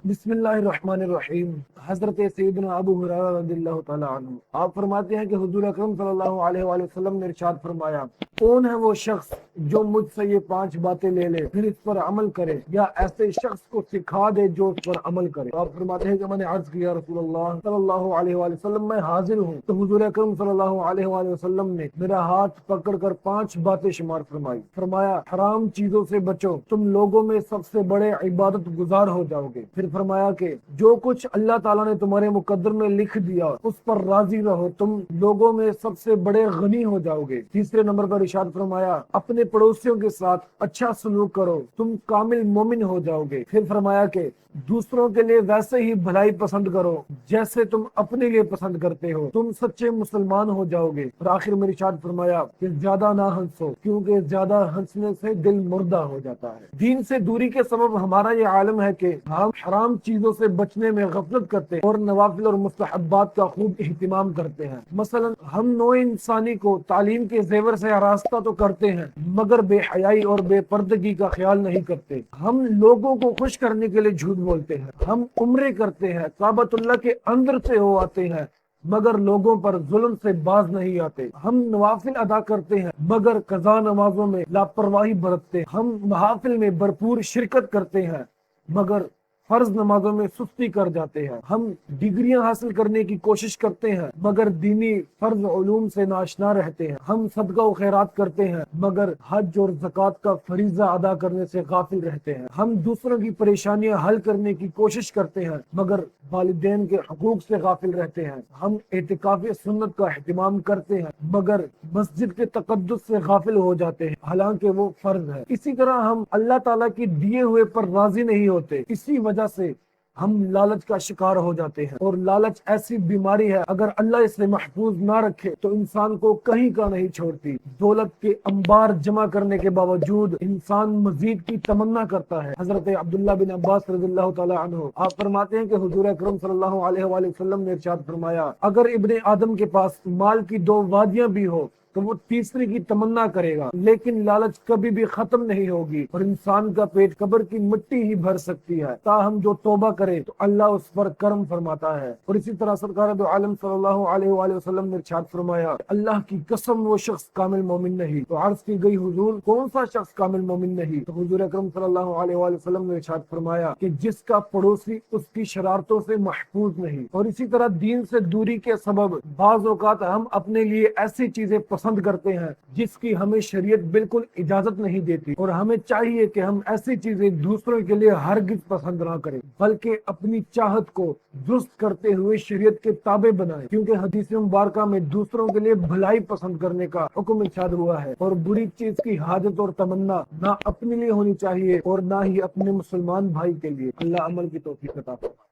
بسم اللہ الرحمن الرحیم۔ حضرت سیدنا ابو ہریرہ رضی اللہ تعالیٰ عنہ آپ فرماتے ہیں کہ حضور اکرم صلی اللہ علیہ وآلہ وسلم نے ارشاد فرمایا، کون ہے وہ شخص جو مجھ سے یہ 5 باتیں لے لے پھر اس پر عمل کرے، یا ایسے شخص کو سکھا دے جو اس پر عمل کرے۔ تو آپ فرماتے ہیں کہ میں نے عرض کیا رسول اللہ صلی اللہ علیہ وآلہ وسلم میں حاضر ہوں۔ تو حضور اکرم صلی اللہ علیہ وآلہ وسلم نے میرا ہاتھ پکڑ کر 5 باتیں شمار فرمائی۔ فرمایا، حرام چیزوں سے بچو، تم لوگوں میں سب سے بڑے عبادت گزار ہو جاؤ گے۔ پھر فرمایا کہ جو کچھ اللہ تعالیٰ نے تمہارے مقدر میں لکھ دیا اس پر راضی رہو، تم لوگوں میں سب سے بڑے غنی ہو جاؤ گے۔ تیسرے نمبر پر ارشاد فرمایا، اپنے پڑوسیوں کے ساتھ اچھا سلوک کرو، تم کامل مومن ہو جاؤ گے۔ پھر فرمایا کہ دوسروں کے لیے ویسے ہی بھلائی پسند کرو جیسے تم اپنے لیے پسند کرتے ہو، تم سچے مسلمان ہو جاؤ گے۔ اور آخر میں ارشاد فرمایا کہ زیادہ نہ ہنسو، کیونکہ زیادہ ہنسنے سے دل مردہ ہو جاتا ہے۔ دین سے دوری کے سبب ہمارا یہ عالم ہے کہ ہم حرام چیزوں سے بچنے میں غفلت کرتے ہیں اور نوافل اور مستحبات کا خوب اہتمام کرتے ہیں۔ مثلا ہم نوع انسانی کو تعلیم کے زیور سے آراستہ تو کرتے ہیں مگر بے حیائی اور بے پردگی کا خیال نہیں کرتے۔ ہم لوگوں کو خوش کرنے کے لیے جھوٹ بولتے ہیں، ہم عمرے کرتے ہیں، کعبۃ اللہ کے اندر سے ہو آتے ہیں مگر لوگوں پر ظلم سے باز نہیں آتے۔ ہم نوافل ادا کرتے ہیں مگر قضا نمازوں میں لاپرواہی برتتے۔ ہم محافل میں بھرپور شرکت کرتے ہیں مگر فرض نمازوں میں سستی کر جاتے ہیں۔ ہم ڈگریاں حاصل کرنے کی کوشش کرتے ہیں مگر دینی فرض علوم سے ناشنا رہتے ہیں۔ ہم صدقہ و خیرات کرتے ہیں مگر حج اور زکوٰۃ کا فریضہ ادا کرنے سے غافل رہتے ہیں۔ ہم دوسروں کی پریشانیاں حل کرنے کی کوشش کرتے ہیں مگر والدین کے حقوق سے غافل رہتے ہیں۔ ہم اعتکاف سنت کا اہتمام کرتے ہیں مگر مسجد کے تقدس سے غافل ہو جاتے ہیں حالانکہ وہ فرض ہے۔ اسی طرح ہم اللہ تعالیٰ کی دیے ہوئے پر راضی نہیں ہوتے، اسی وجہ سے ہم لالچ کا شکار ہو جاتے ہیں، اور لالچ ایسی بیماری ہے اگر اللہ اسے محفوظ نہ رکھے تو انسان کو کہیں کا نہیں چھوڑتی۔ دولت کے انبار جمع کرنے کے باوجود انسان مزید کی تمنا کرتا ہے۔ حضرت عبداللہ بن عباس رضی اللہ تعالی عنہ آپ فرماتے ہیں کہ حضور اکرم صلی اللہ علیہ وآلہ وسلم نے ارشاد فرمایا، اگر ابن آدم کے پاس مال کی 2 وادیاں بھی ہو تو وہ تیسری کی تمنا کرے گا، لیکن لالچ کبھی بھی ختم نہیں ہوگی اور انسان کا پیٹ قبر کی مٹی ہی بھر سکتی ہے، تاہم جو توبہ کرے تو اللہ اس پر کرم فرماتا ہے۔ اور اسی طرح سرکار دو عالم صلی اللہ علیہ وآلہ وسلم نے ارشاد فرمایا، اللہ کی قسم وہ شخص کامل مومن نہیں۔ تو عرض کی گئی، حضور کون سا شخص کامل مومن نہیں؟ تو حضور اکرم صلی اللہ علیہ وآلہ وسلم نے ارشاد فرمایا کہ جس کا پڑوسی اس کی شرارتوں سے محفوظ نہیں۔ اور اسی طرح دین سے دوری کے سبب بعض اوقات ہم اپنے لیے ایسی چیزیں پسند کرتے ہیں جس کی ہمیں شریعت بالکل اجازت نہیں دیتی، اور ہمیں چاہیے کہ ہم ایسی چیزیں دوسروں کے لیے ہرگز پسند نہ کریں بلکہ اپنی چاہت کو درست کرتے ہوئے شریعت کے تابع بنائیں، کیونکہ حدیث مبارکہ میں دوسروں کے لیے بھلائی پسند کرنے کا حکم ارشاد ہوا ہے، اور بری چیز کی حاجت اور تمنا نہ اپنے لیے ہونی چاہیے اور نہ ہی اپنے مسلمان بھائی کے لیے۔ اللہ عمل کی توفیق عطا فرمائے۔